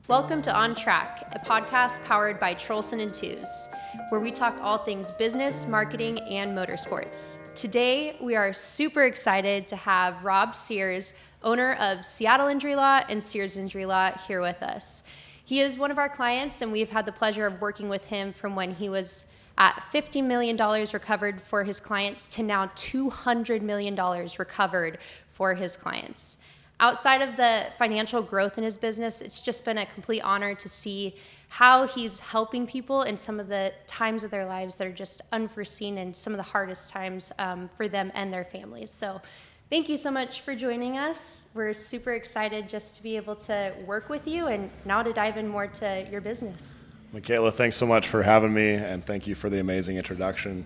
Welcome to On Track, a podcast powered by Trolson & Twos, where we talk all things business, marketing, and motorsports. Today, we are super excited to have Rob Sears, owner of Seattle Injury Law and Sears Injury Law, here with us. He is one of our clients, and we've had the pleasure of working with him from when he was at $50 million recovered for his clients to now $200 million recovered for his clients. Outside of the financial growth in his business, it's just been a complete honor to see how he's helping people in some of the times of their lives that are just unforeseen and some of the hardest times for them and their families. So thank you so much for joining us. We're super excited just to be able to work with you and now to dive in more to your business. Michaela, thanks so much for having me, and thank you for the amazing introduction.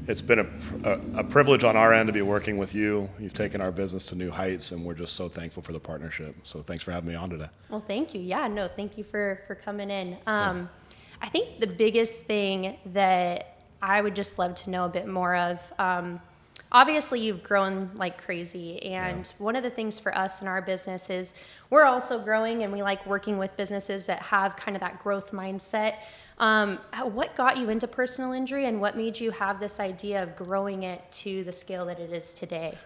It's been a privilege on our end to be working with you. You've taken our business to new heights, and we're just so thankful for the partnership. So thanks for having me on today. Well, thank you. Yeah, no, thank you for coming in. I think the biggest thing that I would just love to know a bit more of, obviously you've grown like crazy, and one of the things for us in our business is we're also growing, and we like working with businesses that have kind of that growth mindset. What got you into personal injury, and what made you have this idea of growing it to the scale that it is today?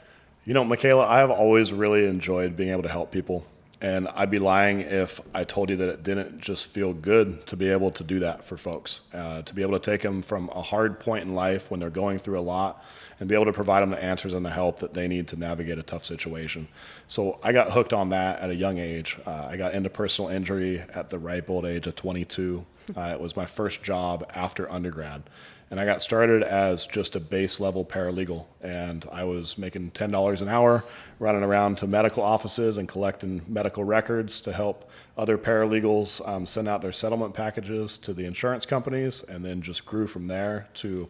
You know, Michaela, I have always really enjoyed being able to help people, and I'd be lying if I told you that it didn't just feel good to be able to do that for folks, to be able to take them from a hard point in life when they're going through a lot and be able to provide them the answers and the help that they need to navigate a tough situation. So I got hooked on that at a young age. I got into personal injury at the ripe old age of 22. It was my first job after undergrad. And I got started as just a base level paralegal, and I was making $10 an hour running around to medical offices and collecting medical records to help other paralegals send out their settlement packages to the insurance companies, and then just grew from there to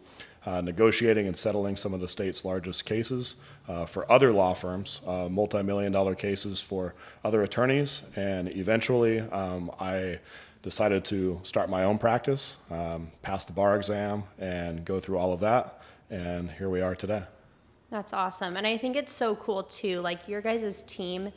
negotiating and settling some of the state's largest cases for other law firms, multi-million-dollar cases for other attorneys, and eventually I decided to start my own practice, pass the bar exam, and go through all of that, and here we are today. That's awesome. And I think it's so cool too, like your guys' team,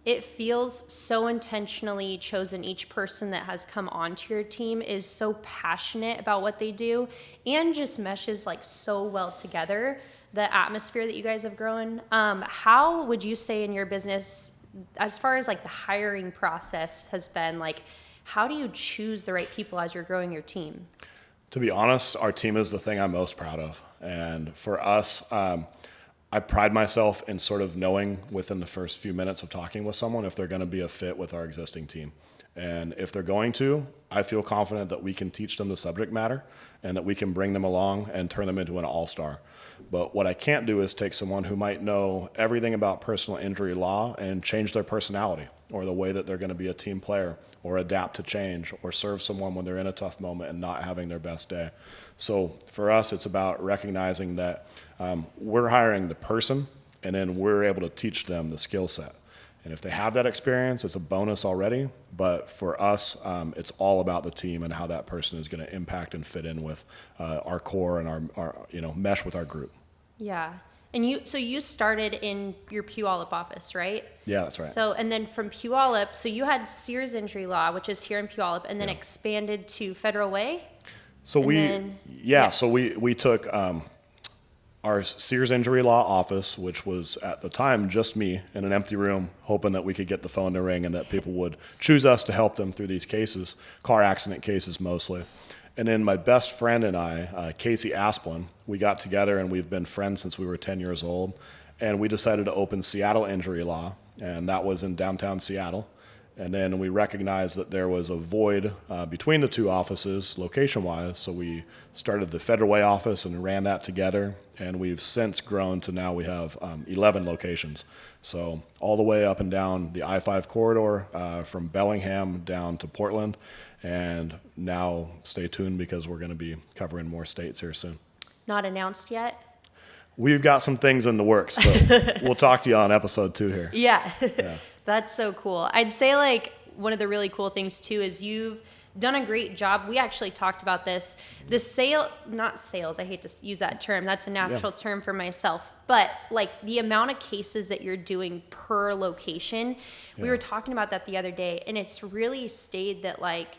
it feels so intentionally chosen. Each person that has come onto your team is so passionate about what they do and just meshes like so well together, the atmosphere that you guys have grown. How would you say in your business, as far as like the hiring process has been, like how do you choose the right people as you're growing your team? To be honest, our team is the thing I'm most proud of. And for us, I pride myself in sort of knowing within the first few minutes of talking with someone if they're going to be a fit with our existing team. And if they're going to, I feel confident that we can teach them the subject matter and that we can bring them along and turn them into an all-star. But what I can't do is take someone who might know everything about personal injury law and change their personality or the way that they're going to be a team player or adapt to change or serve someone when they're in a tough moment and not having their best day. So for us, it's about recognizing that we're hiring the person, and then we're able to teach them the skill set. And if they have that experience, it's a bonus already. But for us, it's all about the team and how that person is going to impact and fit in with our core and our mesh with our group. Yeah. And you started in your Puyallup office, right? Yeah, that's right. So, and then from Puyallup, so you had Sears Injury Law, which is here in Puyallup, and then expanded to Federal Way? So we took our Sears Injury Law office, which was at the time just me in an empty room, hoping that we could get the phone to ring and that people would choose us to help them through these cases, car accident cases mostly. And then my best friend and I, Casey Asplin, we got together and we've been friends since we were 10 years old. And we decided to open Seattle Injury Law, and that was in downtown Seattle. And then we recognized that there was a void between the two offices location-wise, so we started the Federal Way office and ran that together, and we've since grown to now we have 11 locations. So all the way up and down the I-5 corridor from Bellingham down to Portland, and now stay tuned because we're going to be covering more states here soon. Not announced yet? We've got some things in the works, but we'll talk to you on episode 2 here. Yeah. That's so cool. I'd say like one of the really cool things too is you've done a great job. We actually talked about this. Not sales, I hate to use that term. That's a natural term for myself. But like the amount of cases that you're doing per location, we were talking about that the other day, and it's really stayed that like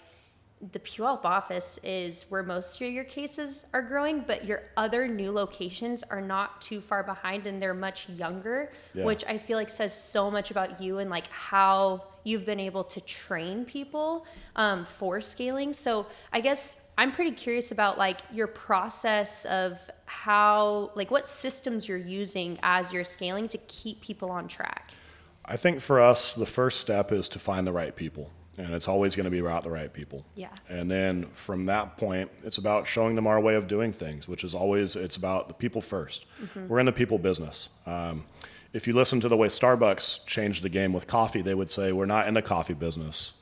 the Puyallup office is where most of your cases are growing, but your other new locations are not too far behind, and they're much younger, which I feel like says so much about you and like how you've been able to train people for scaling. So I guess I'm pretty curious about like your process of how, like what systems you're using as you're scaling to keep people on track. I think for us, the first step is to find the right people. And it's always going to be about the right people. Yeah. And then from that point, it's about showing them our way of doing things, which is always, it's about the people first. We're in the people business. If you listen to the way Starbucks changed the game with coffee, they would say, we're not in the coffee business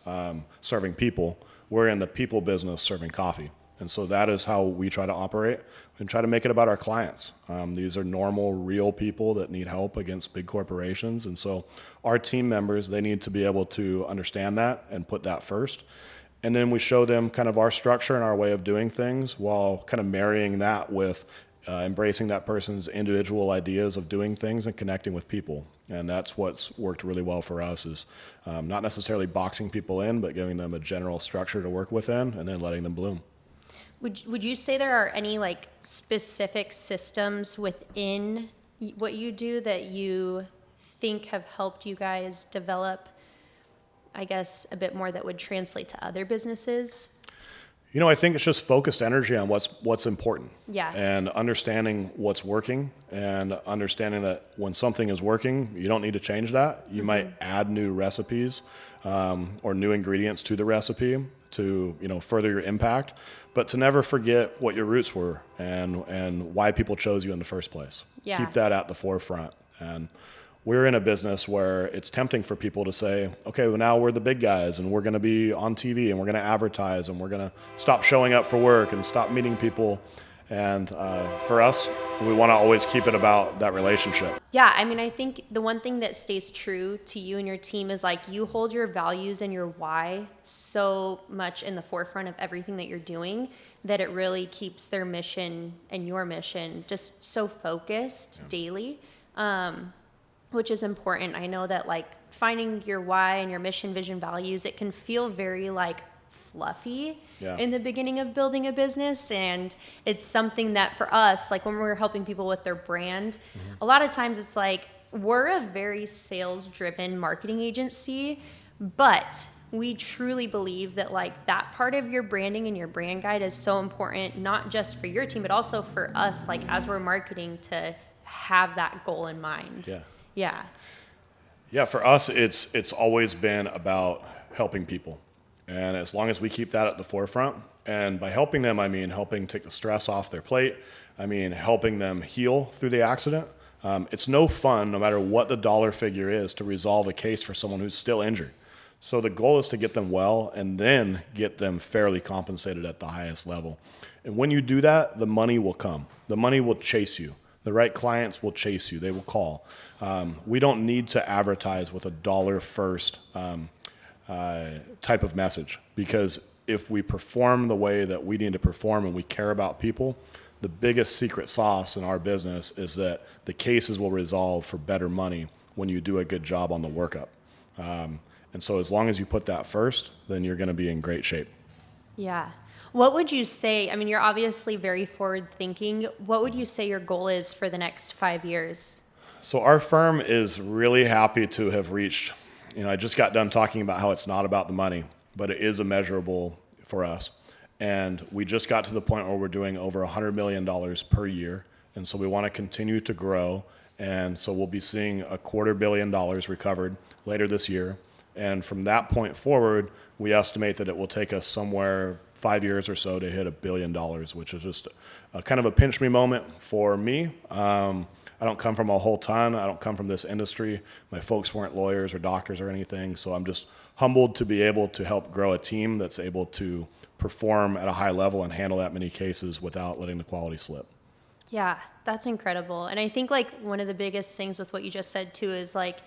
serving people. We're in the people business serving coffee. And so that is how we try to operate and try to make it about our clients. These are normal, real people that need help against big corporations. And so our team members, they need to be able to understand that and put that first. And then we show them kind of our structure and our way of doing things while kind of marrying that with embracing that person's individual ideas of doing things and connecting with people. And that's what's worked really well for us is not necessarily boxing people in, but giving them a general structure to work within and then letting them bloom. Would you say there are any like specific systems within what you do that you think have helped you guys develop, I guess, a bit more that would translate to other businesses? You know, I think it's just focused energy on what's important. Yeah. And understanding what's working and understanding that when something is working, you don't need to change that. You might add new recipes or new ingredients to the recipe to, you know, further your impact, but to never forget what your roots were and why people chose you in the first place. Yeah. Keep that at the forefront. And we're in a business where it's tempting for people to say, okay, well now we're the big guys and we're going to be on TV and we're going to advertise and we're going to stop showing up for work and stop meeting people. And for us, we want to always keep it about that relationship. Yeah, I mean, I think the one thing that stays true to you and your team is like you hold your values and your why so much in the forefront of everything that you're doing that it really keeps their mission and your mission just so focused daily, which is important. I know that like finding your why and your mission, vision, values, it can feel very like fluffy in the beginning of building a business, and it's something that for us, like when we're helping people with their brand, a lot of times it's like we're a very sales driven marketing agency, but we truly believe that like that part of your branding and your brand guide is so important, not just for your team but also for us, like as we're marketing, to have that goal in mind. For us, it's always been about helping people. And as long as we keep that at the forefront, and by helping them, I mean helping take the stress off their plate, I mean helping them heal through the accident. It's no fun, no matter what the dollar figure is, to resolve a case for someone who's still injured. So the goal is to get them well and then get them fairly compensated at the highest level. And when you do that, the money will come. The money will chase you. The right clients will chase you. They will call. We don't need to advertise with a dollar first type of message, because if we perform the way that we need to perform and we care about people, the biggest secret sauce in our business is that the cases will resolve for better money when you do a good job on the workup. And so as long as you put that first, then you're going to be in great shape. Yeah. What would you say, I mean, you're obviously very forward thinking. What would you say your goal is for the next 5 years? So our firm is really happy to have reached, I just got done talking about how it's not about the money, but it is immeasurable for us. And we just got to the point where we're doing over $100 million per year. And so we want to continue to grow. And so we'll be seeing $250 million recovered later this year. And from that point forward, we estimate that it will take us somewhere 5 years or so to hit $1 billion, which is just a kind of a pinch me moment for me. I don't come from a whole ton. I don't come from this industry. My folks weren't lawyers or doctors or anything. So I'm just humbled to be able to help grow a team that's able to perform at a high level and handle that many cases without letting the quality slip. Yeah, that's incredible. And I think like one of the biggest things with what you just said too is like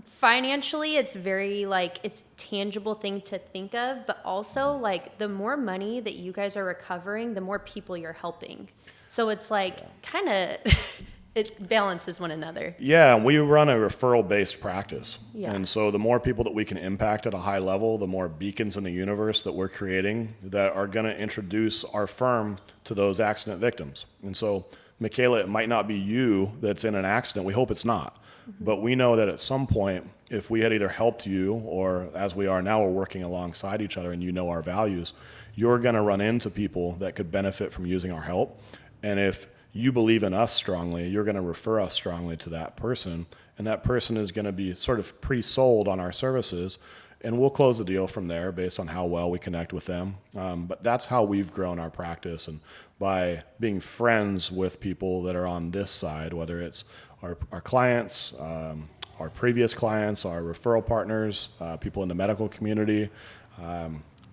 Financially, it's very like it's tangible thing to think of, but also like the more money that you guys are recovering, the more people you're helping. So it's like kind of it balances one another. Yeah, we run a referral-based practice. Yeah. And so the more people that we can impact at a high level, the more beacons in the universe that we're creating that are going to introduce our firm to those accident victims. And so, Michaela, it might not be you that's in an accident. We hope it's not. But we know that at some point, if we had either helped you or as we are now, we're working alongside each other and you know our values, you're going to run into people that could benefit from using our help. And if you believe in us strongly, you're going to refer us strongly to that person. And that person is going to be sort of pre-sold on our services. And we'll close the deal from there based on how well we connect with them. But that's how we've grown our practice. And by being friends with people that are on this side, whether it's our clients, our previous clients, our referral partners, people in the medical community,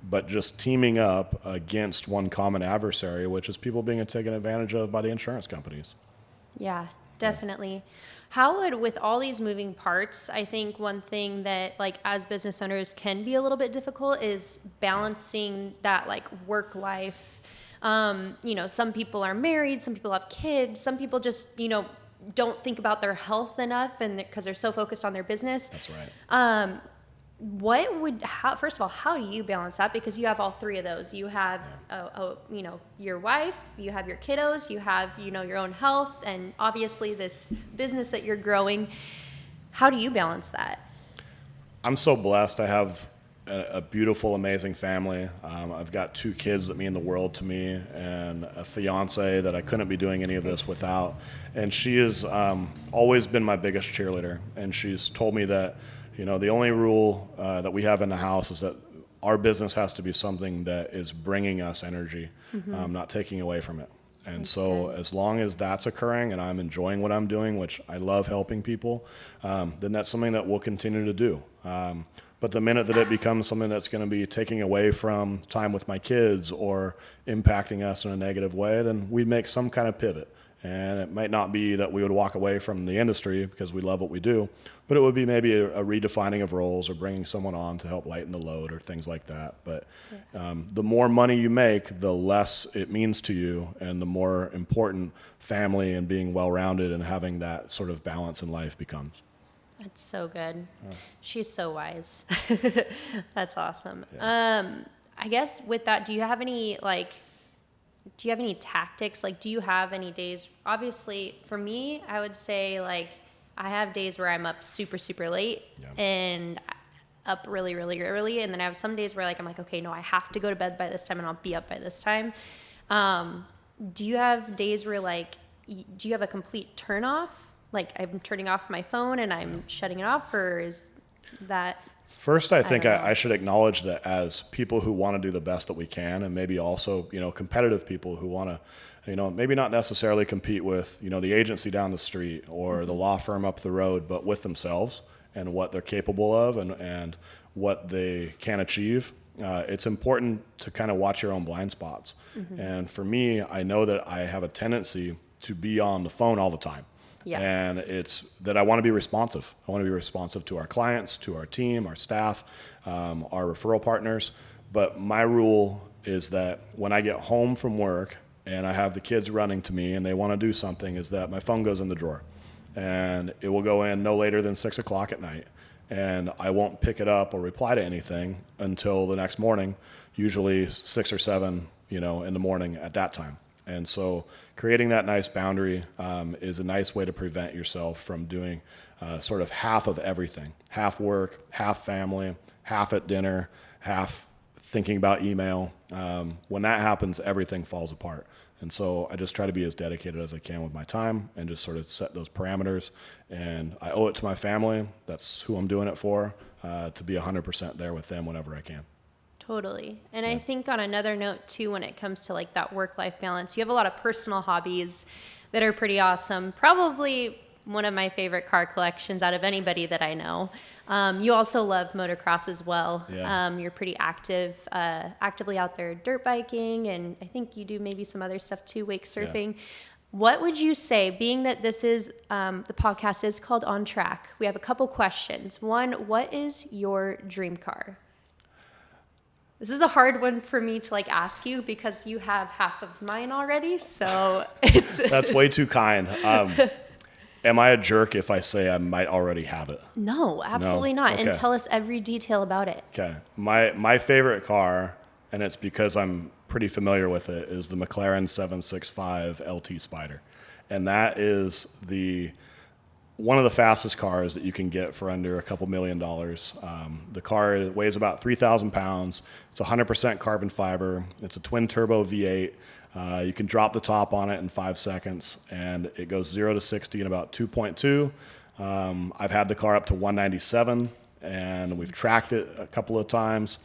but just teaming up against one common adversary, which is people being taken advantage of by the insurance companies. Yeah, definitely. How would, with all these moving parts, I think one thing that like as business owners can be a little bit difficult is balancing that like work life. Some people are married, some people have kids, some people just, don't think about their health enough and because they're so focused on their business. That's right. First of all, how do you balance that? Because you have all three of those. You have, your wife, you have your kiddos, you have, your own health, and obviously this business that you're growing. How do you balance that? I'm so blessed. I have a beautiful, amazing family. I've got 2 kids that mean the world to me and a fiance that I couldn't be doing any of this without. And she has always been my biggest cheerleader. And she's told me that, the only rule that we have in the house is that our business has to be something that is bringing us energy, not taking away from it. And so as long as that's occurring and I'm enjoying what I'm doing, which I love helping people, then that's something that we'll continue to do. But the minute that it becomes something that's going to be taking away from time with my kids or impacting us in a negative way, then we'd make some kind of pivot. And it might not be that we would walk away from the industry because we love what we do, but it would be maybe a redefining of roles or bringing someone on to help lighten the load or things like that. But the more money you make, the less it means to you, and the more important family and being well-rounded and having that sort of balance in life becomes. That's so good. She's so wise. That's awesome. Yeah. I guess with that, do you have any tactics? Like, do you have any days? Obviously, for me, I would say like I have days where I'm up super, super late and up really, really early. And then I have some days where like I'm like, okay, no, I have to go to bed by this time and I'll be up by this time. Do you have days where like, do you have a complete turn off? Like I'm turning off my phone and I'm shutting it off, or is that? First, I think I should acknowledge that as people who want to do the best that we can, and maybe also, competitive people who want to, maybe not necessarily compete with, the agency down the street or the law firm up the road, but with themselves and what they're capable of and what they can achieve. It's important to kind of watch your own blind spots. And for me, I know that I have a tendency to be on the phone all the time. Yeah. And it's that I want to be responsive. I want to be responsive to our clients, to our team, our staff, our referral partners. But my rule is that when I get home from work and I have the kids running to me and they want to do something, is that my phone goes in the drawer. And it will go in no later than 6 o'clock at night. And I won't pick it up or reply to anything until the next morning, usually 6 or 7, in the morning at that time. And so creating that nice boundary is a nice way to prevent yourself from doing sort of half of everything. Half work, half family, half at dinner, half thinking about email. When that happens, everything falls apart. And so I just try to be as dedicated as I can with my time and just sort of set those parameters. And I owe it to my family. That's who I'm doing it for, to be 100% there with them whenever I can. Totally. And I think on another note too, when it comes to like that work-life balance, you have a lot of personal hobbies that are pretty awesome. Probably one of my favorite car collections out of anybody that I know. You also love motocross as well. Yeah. You're pretty actively out there dirt biking, and I think you do maybe some other stuff too, wake surfing. What would you say, being that this is, the podcast is called On Track, we have a couple questions. One, what is your dream car? This is a hard one for me to ask you because you have half of mine already, so it's... That's way too kind. Am I a jerk if I say I might already have it? No, absolutely not. Okay. And tell us every detail about it. Okay. My favorite car, and it's because I'm pretty familiar with it, is the McLaren 765 LT Spider. And that is one of the fastest cars that you can get for under a couple $1 million. The car weighs about 3,000 pounds. It's 100% carbon fiber. It's a twin turbo V8. You can drop the top on it in 5 seconds, and it goes 0 to 60 in about 2.2. I've had the car up to 197, and we've tracked it a couple of times.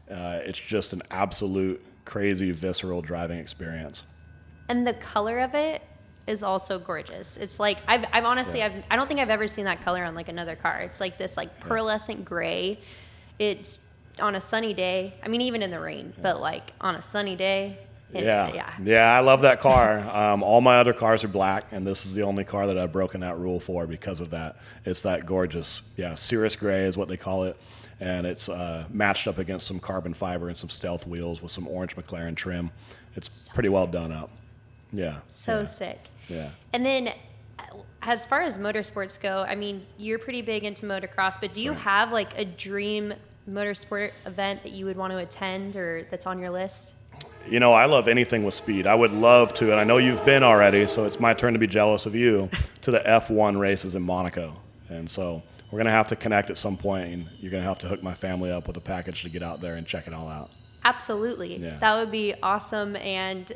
It's just an absolute crazy, visceral driving experience. And the color of it is also gorgeous. It's like, I've honestly, I don't think I've ever seen that color on another car. It's like this pearlescent gray. It's on a sunny day. I mean, even in the rain, but on a sunny day. Yeah, I love that car. All my other cars are black, and this is the only car that I've broken that rule for because of that. It's that gorgeous, Cirrus gray is what they call it, and it's matched up against some carbon fiber and some stealth wheels with some orange McLaren trim. It's so pretty well done up. Yeah. So sick. Yeah. And then as far as motorsports go, I mean, you're pretty big into motocross, but do you have a dream motorsport event that you would want to attend or that's on your list? I love anything with speed. I would love to, and I know you've been already, so it's my turn to be jealous of you, to the F1 races in Monaco. And so we're going to have to connect at some point, and you're going to have to hook my family up with a package to get out there and check it all out. Absolutely. Yeah. That would be awesome. And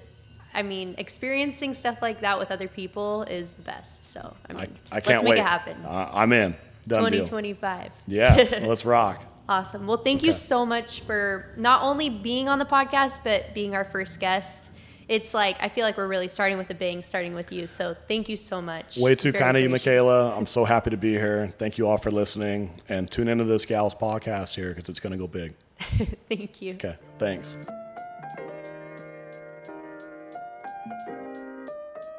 I mean, experiencing stuff like that with other people is the best. So, I can't wait. Let's make it happen. I'm in. Done 2025. Deal. Yeah, let's rock. Awesome. Well, thank you so much for not only being on the podcast, but being our first guest. It's I feel like we're really starting with a bang, starting with you. So thank you so much. Way too kind of you, Michaela. I'm so happy to be here. Thank you all for listening. And tune into this gal's podcast here because it's going to go big. Thank you. Okay, thanks.